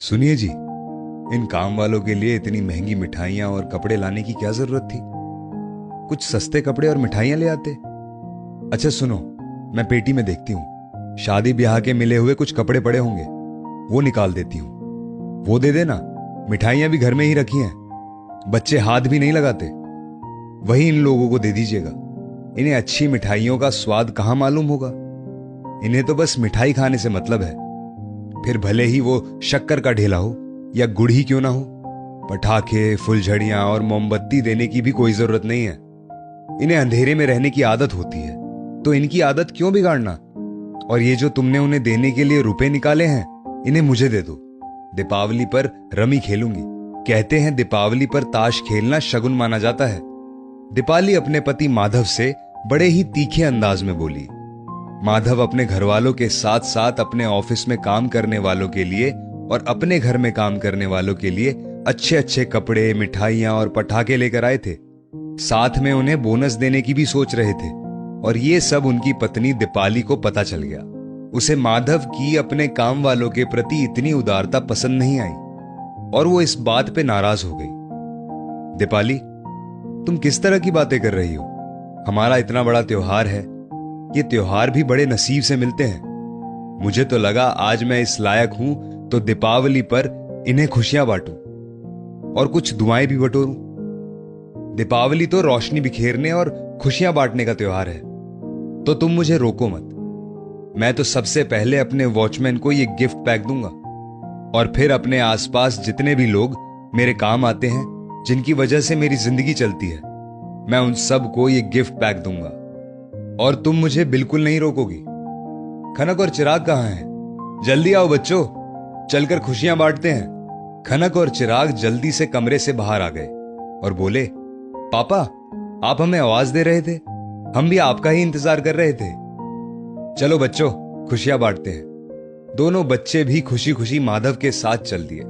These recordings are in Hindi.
सुनिए जी, इन काम वालों के लिए इतनी महंगी मिठाइयां और कपड़े लाने की क्या जरूरत थी। कुछ सस्ते कपड़े और मिठाइयां ले आते। अच्छा सुनो, मैं पेटी में देखती हूं, शादी ब्याह के मिले हुए कुछ कपड़े पड़े होंगे, वो निकाल देती हूं। वो दे देना। मिठाइयां भी घर में ही रखी हैं, बच्चे हाथ भी नहीं लगाते। वही इन लोगों को दे दीजिएगा। इन्हें अच्छी मिठाइयों का स्वाद कहां मालूम होगा। इन्हें तो बस मिठाई खाने से मतलब है, फिर भले ही वो शक्कर का ढेला हो या गुड़ ही क्यों ना हो। पटाखे, फुलझड़ियां और मोमबत्ती देने की भी कोई जरूरत नहीं है। इन्हें अंधेरे में रहने की आदत होती है, तो इनकी आदत क्यों बिगाड़ना। और ये जो तुमने उन्हें देने के लिए रुपए निकाले हैं, इन्हें मुझे दे दो। दीपावली पर रमी खेलूंगी। कहते हैं दीपावली पर ताश खेलना शगुन माना जाता है। दीपाली अपने पति माधव से बड़े ही तीखे अंदाज में बोली। माधव अपने घर वालों के साथ साथ अपने ऑफिस में काम करने वालों के लिए और अपने घर में काम करने वालों के लिए अच्छे अच्छे कपड़े, मिठाइयां और पटाखे लेकर आए थे। साथ में उन्हें बोनस देने की भी सोच रहे थे। और ये सब उनकी पत्नी दीपाली को पता चल गया। उसे माधव की अपने काम वालों के प्रति इतनी उदारता पसंद नहीं आई और वो इस बात पे नाराज हो गई। दीपाली, तुम किस तरह की बातें कर रही हो। हमारा इतना बड़ा त्योहार है, ये त्योहार भी बड़े नसीब से मिलते हैं। मुझे तो लगा आज मैं इस लायक हूं तो दीपावली पर इन्हें खुशियां बांटूं और कुछ दुआएं भी बटोरूं। दीपावली तो रोशनी बिखेरने और खुशियां बांटने का त्योहार है, तो तुम मुझे रोको मत। मैं तो सबसे पहले अपने वॉचमैन को ये गिफ्ट पैक दूंगा और फिर अपने आसपास जितने भी लोग मेरे काम आते हैं, जिनकी वजह से मेरी जिंदगी चलती है, मैं उन सब को ये गिफ्ट पैक दूंगा। और तुम मुझे बिल्कुल नहीं रोकोगी। खनक और चिराग कहां हैं? जल्दी आओ बच्चों, चलकर खुशियां बांटते हैं। खनक और चिराग जल्दी से कमरे से बाहर आ गए और बोले, पापा, आप हमें आवाज दे रहे थे, हम भी आपका ही इंतजार कर रहे थे। चलो बच्चों, खुशियां बांटते हैं। दोनों बच्चे भी खुशी खुशी माधव के साथ चल दिए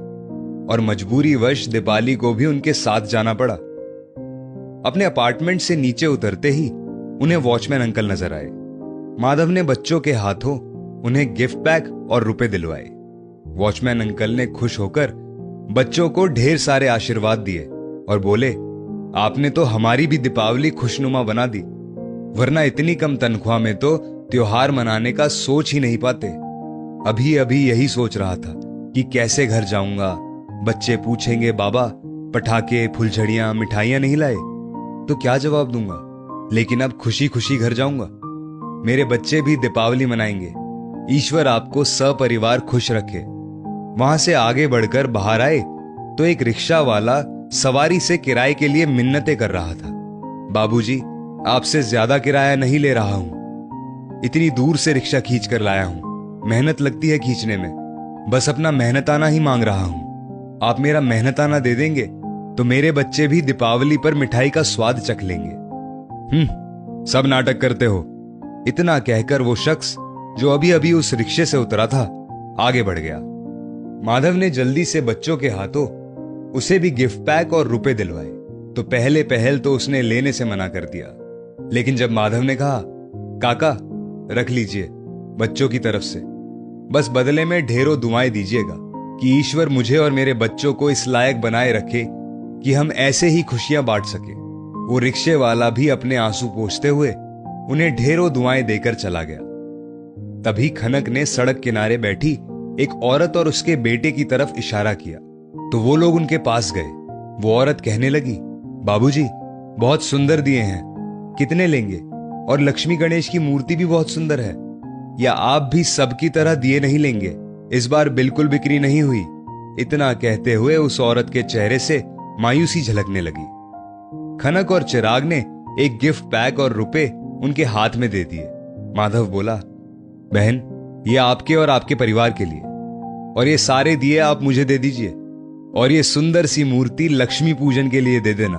और मजबूरी वश दीपाली को भी उनके साथ जाना पड़ा। अपने अपार्टमेंट से नीचे उतरते ही उन्हें वॉचमैन अंकल नजर आए। माधव ने बच्चों के हाथों उन्हें गिफ्ट पैक और रुपए दिलवाए। वॉचमैन अंकल ने खुश होकर बच्चों को ढेर सारे आशीर्वाद दिए और बोले, आपने तो हमारी भी दीपावली खुशनुमा बना दी, वरना इतनी कम तनख्वाह में तो त्योहार मनाने का सोच ही नहीं पाते। अभी अभी यही सोच रहा था कि कैसे घर जाऊंगा। बच्चे पूछेंगे, बाबा पटाखे, फुलझड़ियां, मिठाइयां नहीं लाए, तो क्या जवाब दूंगा। लेकिन अब खुशी खुशी घर जाऊंगा। मेरे बच्चे भी दीपावली मनाएंगे। ईश्वर आपको सपरिवार खुश रखे। वहां से आगे बढ़कर बाहर आए तो एक रिक्शा वाला सवारी से किराए के लिए मिन्नतें कर रहा था। बाबूजी, आपसे ज्यादा किराया नहीं ले रहा हूं, इतनी दूर से रिक्शा खींच कर लाया हूं, मेहनत लगती है खींचने में, बस अपना मेहनताना ही मांग रहा हूं। आप मेरा मेहनताना दे देंगे तो मेरे बच्चे भी दीपावली पर मिठाई का स्वाद चख लेंगे। सब नाटक करते हो। इतना कहकर वो शख्स जो अभी अभी उस रिक्शे से उतरा था, आगे बढ़ गया। माधव ने जल्दी से बच्चों के हाथों उसे भी गिफ्ट पैक और रुपए दिलवाए, तो पहले पहल तो उसने लेने से मना कर दिया। लेकिन जब माधव ने कहा, काका रख लीजिए बच्चों की तरफ से, बस बदले में ढेरों दुआएं दीजिएगा कि ईश्वर मुझे और मेरे बच्चों को इस लायक बनाए रखे कि हम ऐसे ही खुशियां बांट सके। वो रिक्शे वाला भी अपने आंसू पोंछते हुए उन्हें ढेरों दुआएं देकर चला गया। तभी खनक ने सड़क किनारे बैठी एक औरत और उसके बेटे की तरफ इशारा किया, तो वो लोग उनके पास गए। वो औरत कहने लगी, बाबूजी बहुत सुंदर दिए हैं, कितने लेंगे? और लक्ष्मी गणेश की मूर्ति भी बहुत सुंदर है, या आप भी सबकी तरह दिए नहीं लेंगे? इस बार बिल्कुल बिक्री नहीं हुई। इतना कहते हुए उस औरत के चेहरे से मायूसी झलकने लगी। खनक और चिराग ने एक गिफ्ट पैक और रुपए उनके हाथ में दे दिए। माधव बोला, बहन, ये आपके और आपके परिवार के लिए, और ये सारे दिए आप मुझे दे दीजिए, और ये सुंदर सी मूर्ति लक्ष्मी पूजन के लिए दे देना।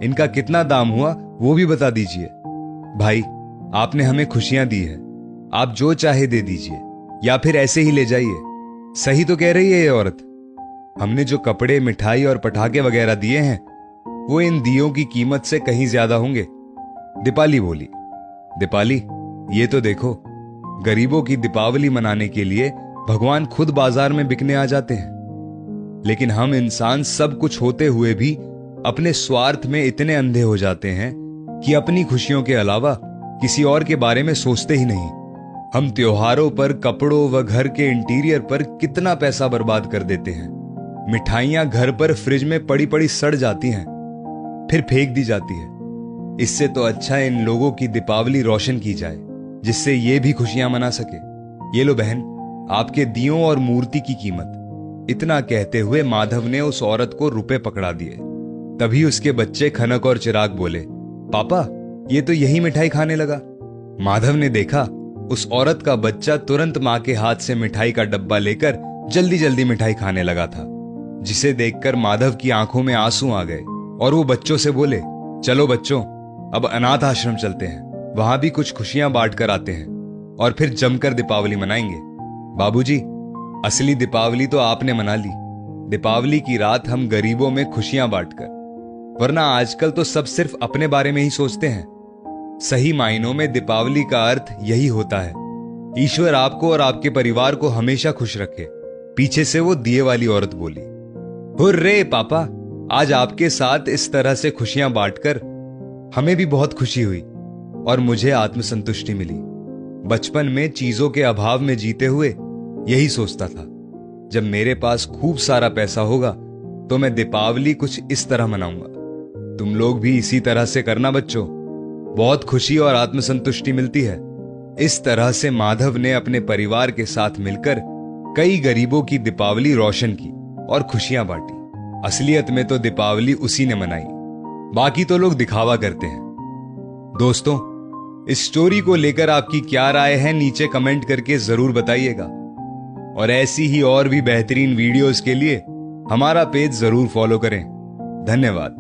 इनका कितना दाम हुआ वो भी बता दीजिए। भाई, आपने हमें खुशियां दी है, आप जो चाहे दे दीजिए या फिर ऐसे ही ले जाइए। सही तो कह रही है ये औरत। हमने जो कपड़े, मिठाई और पटाखे वगैरह दिए हैं, वो इन दियों की कीमत से कहीं ज्यादा होंगे। दीपाली बोली, दीपाली, ये तो देखो, गरीबों की दीपावली मनाने के लिए भगवान खुद बाजार में बिकने आ जाते हैं। लेकिन हम इंसान सब कुछ होते हुए भी अपने स्वार्थ में इतने अंधे हो जाते हैं कि अपनी खुशियों के अलावा किसी और के बारे में सोचते ही नहीं। हम त्योहारों पर कपड़ों व घर के इंटीरियर पर कितना पैसा बर्बाद कर देते हैं। मिठाइयां घर पर फ्रिज में पड़ी पड़ी सड़ जाती हैं, फिर फेंक दी जाती है। इससे तो अच्छा इन लोगों की दीपावली रोशन की जाए, जिससे ये भी खुशियां मना सके। ये लो बहन, आपके दियों और मूर्ति की कीमत। इतना कहते हुए माधव ने उस औरत को रुपए पकड़ा दिए। तभी उसके बच्चे खनक और चिराग बोले, पापा ये तो यही मिठाई खाने लगा। माधव ने देखा उस औरत का बच्चा तुरंत मां के हाथ से मिठाई का डब्बा लेकर जल्दी जल्दी मिठाई खाने लगा था, जिसे देखकर माधव की आंखों में आंसू आ गए और वो बच्चों से बोले, चलो बच्चों, अब अनाथ आश्रम चलते हैं, वहां भी कुछ खुशियां बांट कर आते हैं और फिर जमकर दीपावली मनाएंगे। बाबूजी, असली दीपावली तो आपने मना ली। दीपावली की रात हम गरीबों में खुशियां बांटकर, वरना आजकल तो सब सिर्फ अपने बारे में ही सोचते हैं। सही मायनों में दीपावली का अर्थ यही होता है। ईश्वर आपको और आपके परिवार को हमेशा खुश रखे। पीछे से वो दिए वाली औरत बोली। हुर्रे पापा, आज आपके साथ इस तरह से खुशियां बांटकर हमें भी बहुत खुशी हुई और मुझे आत्मसंतुष्टि मिली। बचपन में चीजों के अभाव में जीते हुए यही सोचता था, जब मेरे पास खूब सारा पैसा होगा तो मैं दीपावली कुछ इस तरह मनाऊंगा। तुम लोग भी इसी तरह से करना बच्चों, बहुत खुशी और आत्मसंतुष्टि मिलती है। इस तरह से माधव ने अपने परिवार के साथ मिलकर कई गरीबों की दीपावली रोशन की और खुशियां बांटी। असलियत में तो दीपावली उसी ने मनाई, बाकी तो लोग दिखावा करते हैं। दोस्तों, इस स्टोरी को लेकर आपकी क्या राय है नीचे कमेंट करके जरूर बताइएगा और ऐसी ही और भी बेहतरीन वीडियोस के लिए हमारा पेज जरूर फॉलो करें। धन्यवाद।